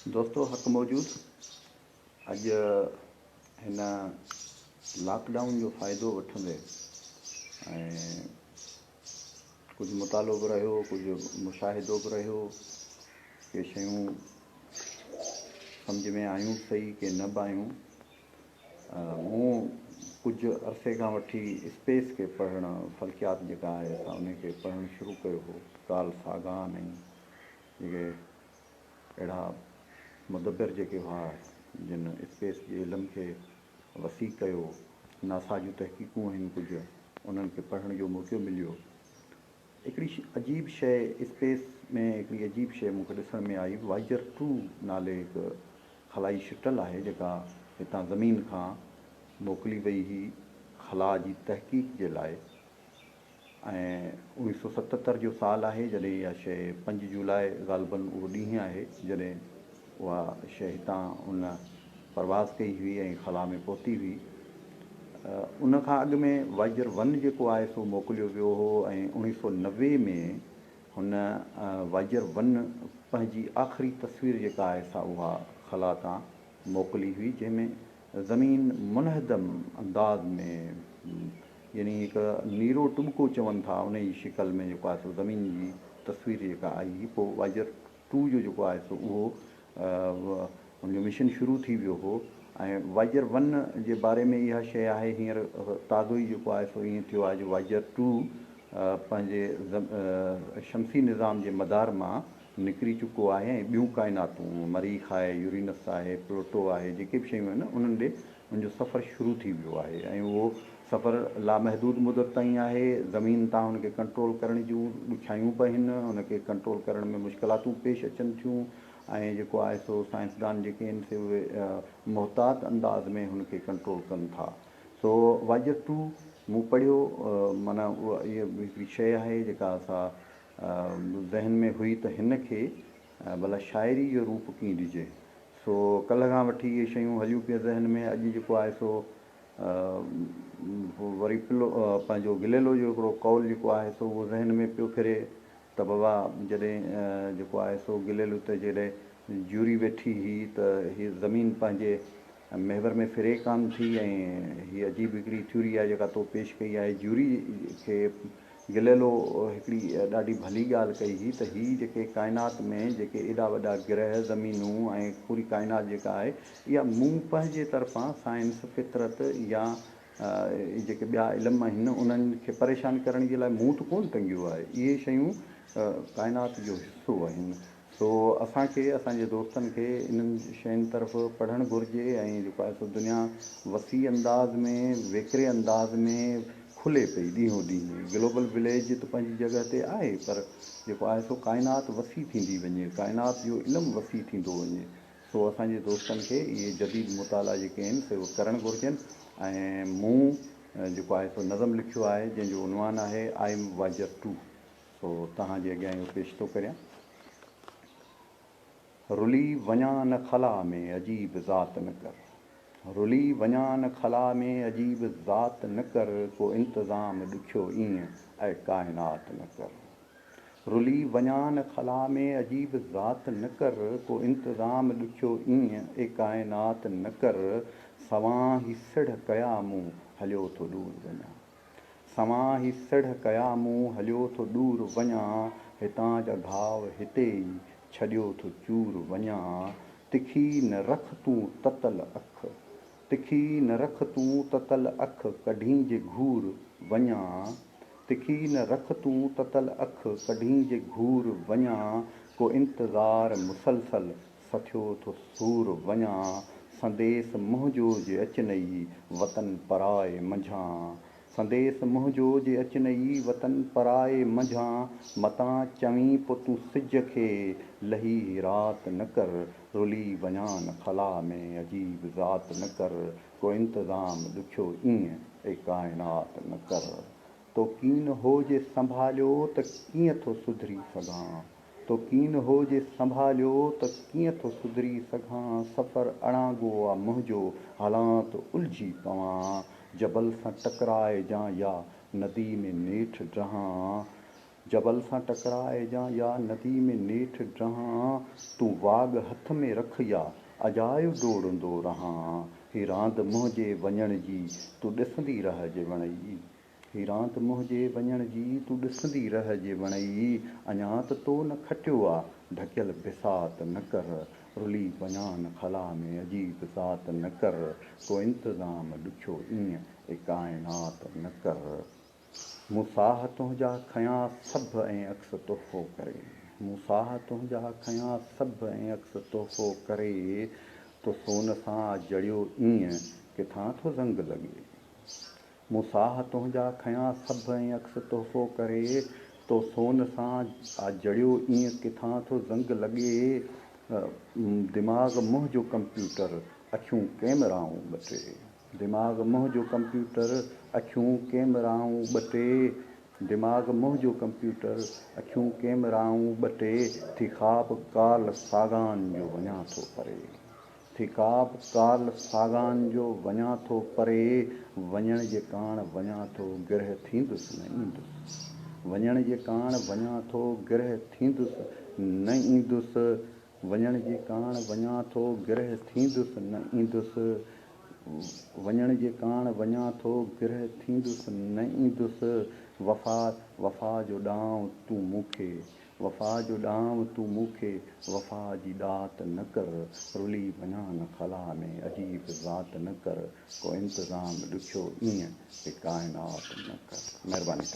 दोस्तों हक़ मौजूद अॼु हिन लॉकडाउन जो फ़ाइदो वठंदे ऐं कुझु मुतालो बि रहियो, कुझु मुशाहिदो बि रहियो, के शयूं सम्झ में आयूं सही के न बि आयूं। मूं कुझु अरसे खां वठी स्पेस खे पढ़णु, फल्कियात जेका आहे असां उनखे पढ़णु शुरू कयो हो। कार्ल सागान ऐं जेके अहिड़ा मुदब्बिर जेके हुआ जिन स्पेस जे इल्म खे वसी कयो, नासा जूं तहक़ीक़ूं आहिनि कुझु, उन्हनि खे पढ़ण जो मौक़ो मिलियो। हिकिड़ी अजीब शइ स्पेस में, हिकिड़ी अजीब शइ मूंखे ॾिसण में आई। वाइजर 2 नाले हिकु ख़लाई शटल आहे जेका हितां ज़मीन खां मोकिली वई हुई ख़ला जी तहक़ीक़ जे लाइ। ऐं 1977 जो साल आहे जॾहिं इहा शइ 5 जुलाई ग़ालिबन उहो ॾींहुं आहे जॾहिं उहा शइ हितां उन परवाज़ कई हुई ऐं ख़ला में पहुती हुई। उन खां अॻु में वाइजर 1 जेको आहे सो मोकिलियो वियो हो ऐं 1990 में हुन वाइजर 1 पंहिंजी आख़िरी तस्वीर जेका आहे सा उहा ख़ला तां मोकिली हुई, जंहिंमें ज़मीन मुनहदम अंदाज़ में, यानी हिकु नीरो टुॿको चवनि था, उन जी शिकल में जेको आहे सो ज़मीन जी तस्वीर जेका आई हुई। पोइ वाइजर 2 जो जेको आहे सो उहो हुनजो मिशन शुरू थी वियो हो। ऐं वाइजर 1 जे बारे में इहा शइ आहे, हींअर ताज़ो ई जेको आहे सो ईअं थियो आहे जो वाइजर 2 पंहिंजे शमसी निज़ाम जे मदार मां निकिरी चुको आहे ऐं ॿियूं काइनातूं, मरीख़ आहे, यूरेनस आहे, प्लूटो आहे, जेके बि शयूं आहिनि उन्हनि ॾे उनजो सफ़र शुरू थी वियो आहे। ऐं उहो सफ़र लामहदूद मुदत ताईं आहे। ज़मीन तां हुनखे कंट्रोल करण जूं ॾुखियायूं बि आहिनि, हुनखे कंट्रोल करण में मुश्किलातूं पेश अचनि थियूं ऐं जेको आहे सो साइंसदान जेके आहिनि से उहे मुहतात अंदाज़ में हुनखे कंट्रोल कनि था। सो वाइजर 2 मूं पढ़ियो, माना उहा इहा हिकिड़ी शइ आहे जेका असां ज़हन में हुई त हिन खे भला शाइरी जो रूप कीअं ॾिजे। सो कल्ह खां वठी इहे शयूं हलियूं पियूं ज़हन में। अॼु जेको आहे सो वरी पंहिंजो गिलेलो जो हिकिड़ो कौल जेको आहे सो उहो ज़हन में पियो फिरे त बाबा जॾहिं जेको आहे सो गिलेलो त जॾहिं जूरी वेठी हुई त हीअ ज़मीन पंहिंजे महवर में फिरे कान थी। ऐं हीअ अजीब हिकिड़ी थ्योरी आहे जेका तो पेश कई आहे। जूरी खे गिलेलो हिकिड़ी ॾाढी भली ॻाल्हि कई हुई त हीअ जेके काइनात में जेके एॾा वॾा ग्रह ज़मीनूं ऐं पूरी काइनात जेका आहे इहा मूं पंहिंजे तरफ़ां साइंस फितरत या जेके ॿिया इल्म आहिनि उन्हनि खे परेशान करण जे लाइ मूं त कोन टंगियो आहे। इहे शयूं काइनात जो हिसो आहिनि। सो असांखे, असांजे दोस्तनि खे इन्हनि शयुनि तरफ़ पढ़णु घुरिजे ऐं जेको आहे सो दुनिया वसी अंदाज़ में, वेकिरे अंदाज़ में खुले पई ॾींहों ॾींहुं। ग्लोबल विलेज त पंहिंजी जॻह ते आहे, पर जेको आहे सो काइनात वसी थींदी वञे, काइनात जो इल्मु वसी थींदो वञे। सो असांजे दोस्तनि खे इहे जदीद मुताला जेके आहिनि से उहे करणु घुरिजनि। ऐं मूं जेको आहे सो नज़म लिखियो आहे जंहिंजो उनवान आहे आई एम वाइजर 2। सो तव्हांजे अॻियां इहो पेश थो करियां। रुली वञा न ख़ला में अजीब ज़ात न कर, रुली वञा न ख़ला में अजीब ज़ात न कर, को इंतज़ाम ॾुखियो ईअं ऐं काइनात न कर। रुली वञा न ख़ला में अजीब ज़ात न कर, को इंतज़ाम ॾुखियो ईअं ऐं काइनात न कर। सवां ही सिढ़ कया मूं हलियो थो दूर वञा, सवां ही सिढ़ कया मूं हलियो थो दूर वञा, हितां जा घाव हिते ई छॾियो थो चूर वञा। तिखी न रख तूं ततल अख, तिखी न रख तूं ततल अख, कढी जे घूर वञा, तिखी न रख तूं ततल अख, कढी जे घूर वञा, को इंतज़ार मुसलसल सथियो थो सूर वञा। संदेस मुंहिंजो जे अचनई वतन पराए मंझां, संदेस मुंहिंजो जे अचनई वतन पराए मंझां, मतां चवीं पोइ तूं सिज खे लही रात न कर। रुली वञा न ख़ला में अजीब ज़ात न कर, को इंतज़ाम ॾुखियो ईअं ऐं काइनात न कर। तो कीन होजे संभालियो त कीअं थो सुधरी सघां, तो कीन होजे संभालियो त कीअं थो सुधरी सघां। सफ़र अणांगो आहे मुंहिंजो हलां त उलझी पवां, जबल सां टकराए जां या नदी में नेठि ड्रहां, जबल सां टकराए जा या नदी में नेठ ड्रहां, तूं वाग हथ में रख या अजायो डोड़ंदो रहां। ही रांदि मुंहिंजे वञण जी तूं ॾिसंदी रहिजे वणई, ही रांदि मुंहिंजे वञण जी तूं ॾिसंदी रहिजे वणई। अञा त तो न खटियो आहे ढकियल बिसात न कर, रुली वञा न खला में अजीब ज़ात न कर। को इंतज़ाम ॾुखियो ईअं ए काइनात न कर। मूं साह तुंहिंजा खयां सभु ऐं अक्स तोहफ़ो करे, मूं साह तुंहिंजा खयां सभु ऐं अक्स तोहफ़ो करे। तो सोन सां जड़ियो ईअं किथां थो ज़ंग लॻे, मूं साह तुंहिंजा खयां सभु ऐं अक्स तोहफ़ो करे। तो सोन सां जड़ियो ईअं किथां थो ज़ंग लॻे। दिमाग़ मुंहिंजो कंप्यूटर अखियूं कैमराऊं ॿ टे, दिमाग़ मुंहिंजो कंप्यूटर अखियूं कैमराऊं ॿ टे। दिमाग़ मुंहिंजो कंप्यूटर अखियूं कैमराऊं ॿ टे। थी ख़्वाब काल सागान जो वञा थो परे, थी ख़्वाब काल सागान जो वञा थो परे। वञण जे काण वञा थो गिरह थींदुसि न ईंदुसि, वञण जे काण वञा थो गिरह थींदुसि न ईंदुसि। वञण जे काण वञा थो गिरह थींदुसि न ईंदुसि, वञण जे काण वञा थो गिरह थींदुसि न ईंदुसि। वफ़ा वफ़ा जो ॾांव तूं मूंखे, वफ़ा जो ॾांव तूं मूंखे वफ़ा जी ॾात न कर। रुली वञा न खला में अजीब ज़ात न कर। को इंतज़ाम ॾुखियो ईअं ए काइनात न कर। महिरबानी।